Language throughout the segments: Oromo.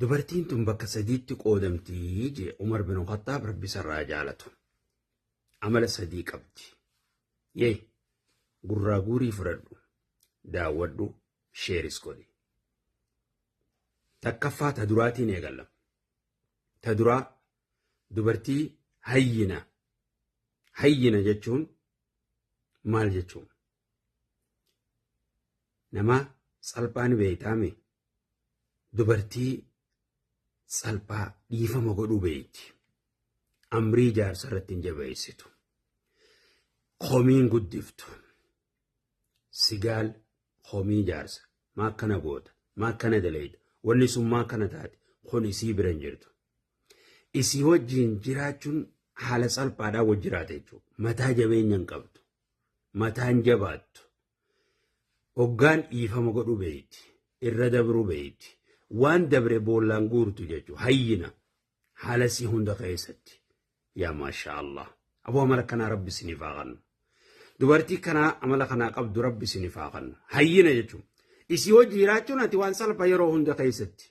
dubartiin tun bakka sadiitti qoodamtii jee Umar bin Khattaab rabbi sarraa jaalatu. Amala sadii qabdi. Yee gurraa guurii fudhadhu, daawwadhu, sheeris godhi. Takkaffaa ta duraatiin eegalla. Ta duraa dubartii hayyina. Hayyina jechuun maal jechuun? Nama salphaan beeytaame dubartii salphaa dhiifama godhuu beeyti. Amrii jaarsa irratti hin jabeessitu. Komiin guddiftu. Sigaal komii jaarsa. Maa akkana goota. Maa akkana daleeyda. Wanni sun maa akkana taate. Kun isii bira hin jirtu. Isii wajjin jiraachuun haala salphaadhaan wajji jiraata jechuudha. Mataa jabeenya hin qabdu. Mataan jabaattu. Hoggaan dhiifama godhuu beeyti. Irra dabruu beeyti. Waan dabre boollaan guurtu jechuudha. Hayyina. Haala sii hunda keessatti. Yaa maashaa Allah. Aboo amala kanaa rabbi isiniif haa kennu. Dubartii kanaa amala kanaa qabdu rabbi isiniif haa kennu. Hayyina jechuun. Isii wajji jiraachuun ati waan salphaa yeroo hunda keessatti.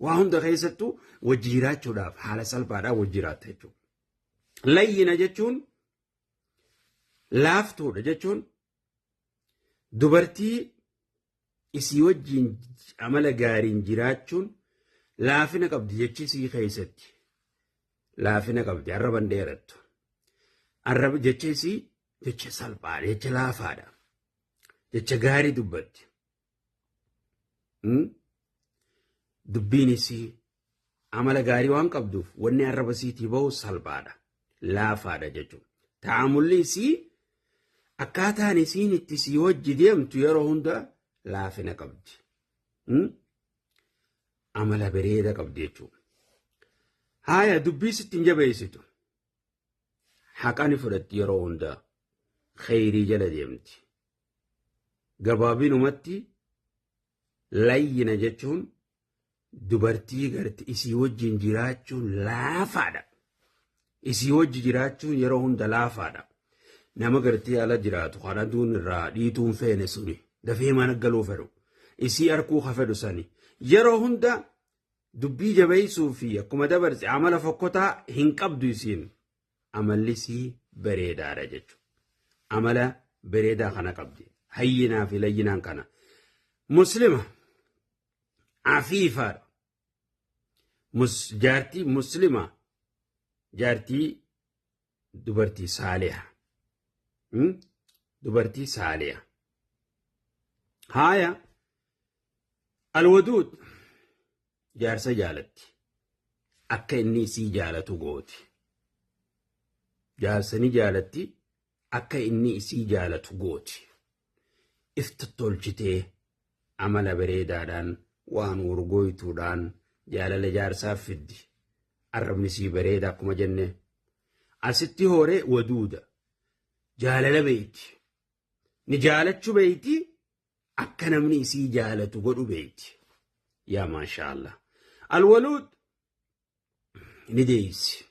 Waa hunda keessattuu wajji jiraachuudhaaf haala salphaadhaan wajji jiraatta jechuudha. Layyina jechuun laaftuudha jechuun dubartii isii wajjiin amala gaariin jiraachuun laafina qabdi jechisii keessatti. Laafina qabdi arraban dheerattu. Arraba jechisii jecha salphaadha, jecha laafaadha. Jecha gaarii dubbatti. Dubbiin isii amala gaarii waan qabduuf wanni arraba isiitii bahu salphaadha. Laafaadha jechuudha. Taa'amulli isii akkaataan isiin itti sii wajji deemtu yeroo hunda laafina qabdi. Amala bareeda qabdi jechuudha. Haaya dubbii sitti hin jabeessitu. Haqani fudhatti yeroo hunda kheyrii jala deemti. Gabaabinumatti layyina jechuun dubartii garti isii wajjin jiraachuun laafaadha. Isii wajji jiraachuun yeroo hunda laafaadha. Nama gartii ala jiraatu kan aduun irraa dhiituun feene suni dafee mana galuu fedhu. Isii arkuu hafedhu sani. Yeroo hunda dubbii jabeessuu fi akkuma dabarse amala fokkotaa hin qabdu isiin. Amalli isii bareedaadha jechuudha. Amala bareedaa kana qabdi. Hayyinaa fi layyinaan kana. Muslima. Afiifaadha. Jaartii muslima. Jaartii dubartii saaliha. Dubartii saaliha. Haaya. Alwaduud. Jaarsa jaalatti. Akka inni isii jaalatu gooti. Jaarsani jaalatti. Akka inni isii jaalatu gooti. Iftotolchitee amala bareedaadhaan waan urgoytuudhaan jaalala jaarsaaf fiddi. Arrabni isii bareeda akkuma jenne. Asitti hooree waduuda. Jaalala beeyti. Ni jaalachuu beeyti. Akka namni isii jaalatu godhu beeyti. Yaa maashaa Allah. Alwaluud ni deessi.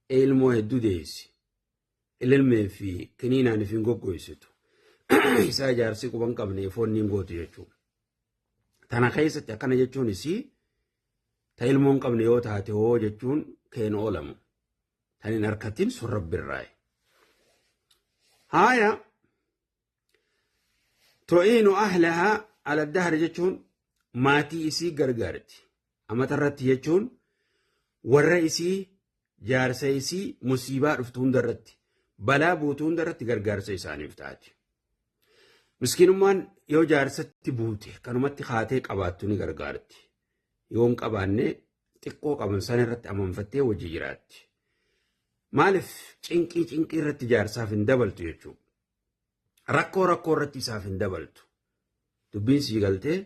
Ilmoo hedduu deessi. Ilmee fi kiniinaan fi goggoysitu. Isaa jaarsi quban qabne foonni hin gootu jechuudha. Tana keessatti akkana jechuun isii ta ilmoon qabne yoo taate hoo jechuun keen oolamu. Tan hin harkatiin sun rabbirraayi. Haaya. To'iinu ahlahaa ala dahri jechuun maatii isii gargaarti. Amata irratti jechuun warra isii jaarsa isii musiibaa dhuftu hundarratti balaa buutu hundarratti gargaarsa isaaniif taati. Miskiinummaan yoo jaarsatti buute kanumatti haatee qabaattu ni gargaarti. Yoo hin qabaanne xiqqoo qaban sana irratti amanfattee wajji jiraatti. Maaliif cinqii irratti jaarsaaf hin dabaltu jechuudha. Rakkoo irratti isaaf hin dabaltu. Dubbiin sii galtee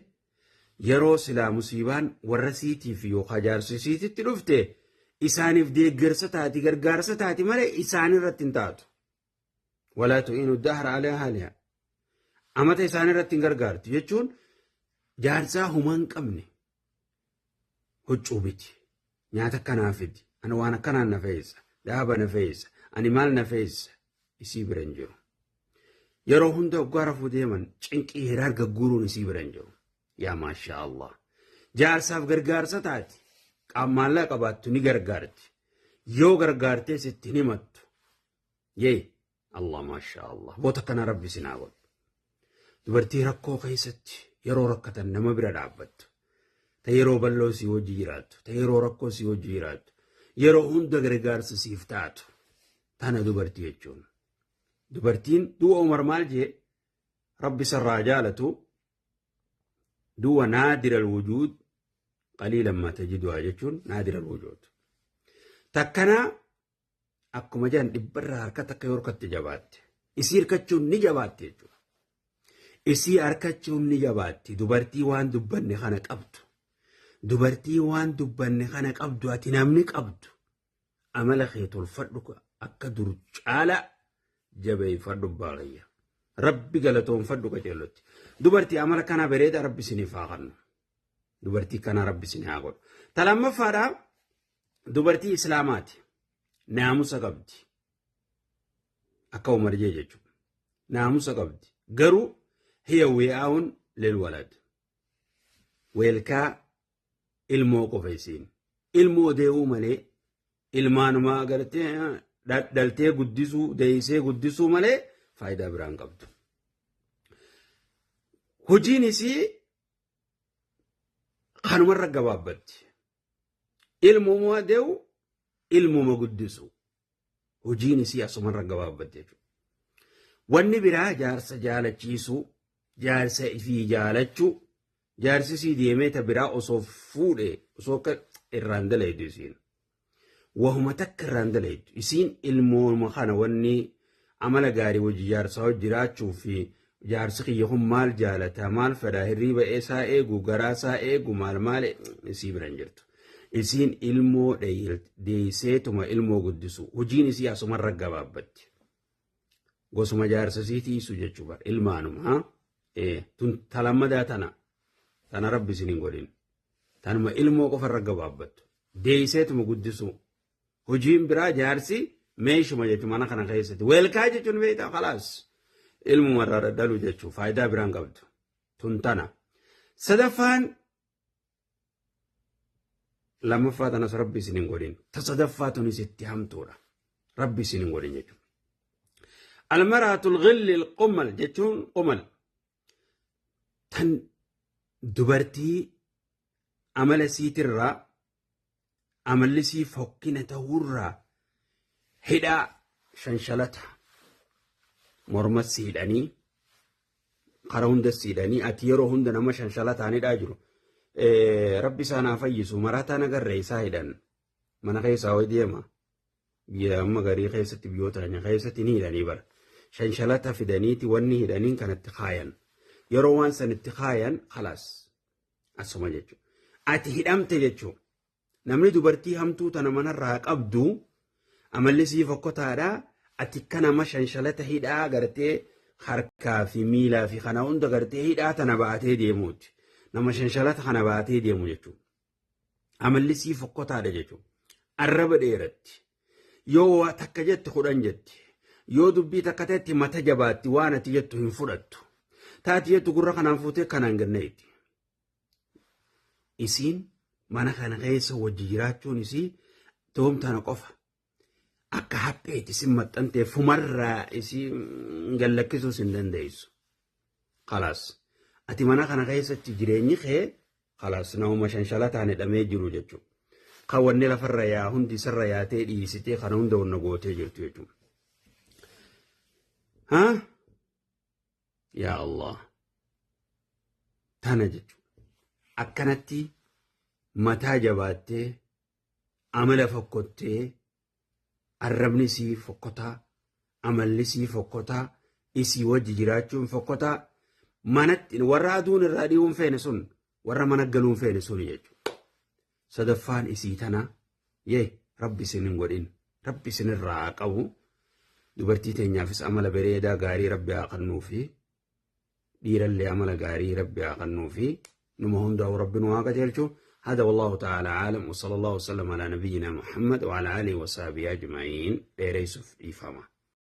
yeroo silaa musiibaan warra siitiif yookaan jaarsa siititti dhufte isaaniif deeggarsa taati gargaarsa taati malee isaan irratti hin taatu. Walaa tu'iinu dahra alaa haalihaa. Amata isaan irratti hin gargaartu jechuun jaarsaa humaa hin qabne. Huccuu biti. Nyaata akkanaa fidi. Ani waan akkanaan na fe'isa. Daaba na fe'isa. Ani maal na fe'isa. Isii bira hin jiru. Yeroo hunda waggaa rafuu deeman cinqii hiraar gagguuruun isii bira hin jiru. Yaa maashaa Allah. jaarsaaf gargaarsa taati qaammaallaa qabaattu ni gargaarti yoo gargaartee sitti ni himattu yee Allah maasha Allah boota kana rabbi sinaa godhu dubartii rakkoo keessatti yeroo rakkatan nama bira dhaabbattu ta yeroo balloo si wajji jiraattu ta yeroo rakkoo si wajji jiraattu yeroo hunda gargaarsa siif taatu tana dubartii jechuun dubartiin du'a Umar maal jee rabbi sarraa jaalatu du'a naadir alwujuud qaliilan ma tajiduhaa jechuun naadir alwujuud takkanaa akkuma jedhan dhibbarraa harka takka yoo harkatti jabaatte isii hirkachuun ni jabaatte jechuudha isii harkachuun ni jabaatti dubartii waan dubbanne kana qabdu dubartii waan dubbanne kana qabdu ati namni qabdu amala kee tolfadhu akka dur caala jabeeffadhu baaqayya rabbi galatoonfadhu qajeelotti dubartii amala kana bareeda rabbi isiniif haa kennu dubartii kana rabbi isinii haa godhu talamaffaadha dubartii islaamaati naamusa qabdi akka Umar jee jechuudha naamusa qabdi garuu hiya wi'aa'un lilwalad weelkaa ilmoo qofa isiin ilmoo deewuu malee ilmaanumaa agartee dhaltee guddisuu deeysee guddisuu malee faayidaa biraan qabdu hojiin isii kanumarra gabaabbatti ilmuma deewu ilmuma guddisu hojiin isii asumarra gabaabbatti jechuudha wanni biraa jaarsa jaalachiisuu jaarsa ifii jaalachuu jaarsi isii deemee ta biraa osoo fuudhee osoo irraan dalaydu isiin wahuma takka irraan dalaydu isiin ilmooma kana wanni amala gaarii wajji jaarsa wajji jiraachuu fi jaarsi kiyya kun maal jaalata maal fedha hirriiba isaa eegu garaa isaa eegu maal isii biran jirtu isiin ilmoo deeyseetuma ilmoo guddisu hojiin isii asumarra gabaabbatti gosuma jaarsa isii tiisu jechuudha ilmaanuma tun talammadaa tana rabbi isiniin godhin tanuma ilmoo qofarra gabaabbattu deeyseetuma guddisu hojiin biraa jaarsi meeshuma jechuun mana kana keessatti weelkaa jechuun beektaa khalaas ilmumarraa daddalu jechuun faayidaa biraan qabdu tun tana sadaffaan lamaffaa tanas rabbi isiniin godhin ta sadaffaa tunis itti hamtuudha rabbi isiniin godhin jechuun almaraatul ghilli qumal jechuun qumal tan dubartii amala siitirraa amalli sii fokkina ta'urraa hidhaa shanshalata mormassi hidhanii kara hundassi hidhanii ati yeroo hunda nama shanshalataan hidhaa jiru rabbi isaanaa fayyisu marataan agarree isaa hidhan mana keessaa hoy deema biyya amma garii keessatti biyyoota keenya keessatti ni hidhanii bara shanshalata fidaniiti wanni hidhaniin kanatti kaayan yeroo waan sanitti kaayan khalaas asuma jechuudha ati hidhamte jechuudha namni dubartii hamtuu tana manarraa qabdu amalli sii fokkotaadha ati kanama shanshalata hidhaa gartee harkaa fi miilaa fi kana hunda gartee hidhaa tana baatee deemuuti nama shanshalata kana baatee deemu jechuudha amalli sii fokkotaadha jechuudha arraba dheeratti yoo takka jetti kudhan jetti yoo dubbii takka ta'etti mata jabaatti waan ati jettu hin fudhattu taati jettu gurra kanaan fuutee kanaan ganneetti isiin mana kana keessa wajji jiraachuun isii toomtana qofa akka hapheeti isin maxxantee fumarraa isii gallakkisuus hin dandeessu khalaas ati mana kana keessatti jireenyi kee khalaas namuma shanshalataan hidhamee jiru jechuudha kan wanni lafarra yaa hundi isarra yaatee dhiisitee kana hunda wanna gootee jirtu jechuudha yaa Allah tana jechuudha akkanatti mataa jabaattee amala fokkottee arrabni sii fokkotaa amalli sii fokkotaa isii wajji jiraachuun fokkotaa manatti warra aduun irraa dhi'uun feene sun warra mana galuun feene sun jechuudha sadaffaan isii tana yee rabbi isin hin godhin rabbi isin irraa qabu dubartii teenyaafis amala bareedaa gaarii rabbi haa kennuufi dhiirallee amala gaarii rabbi haa kennuufi numa hundaa'u rabbi nu haa qajeelchu هذا والله تعالى عالم وصلى الله وسلم على نبينا محمد وعلى آله وصحبه أجمعين. بيريسوف إفهمه.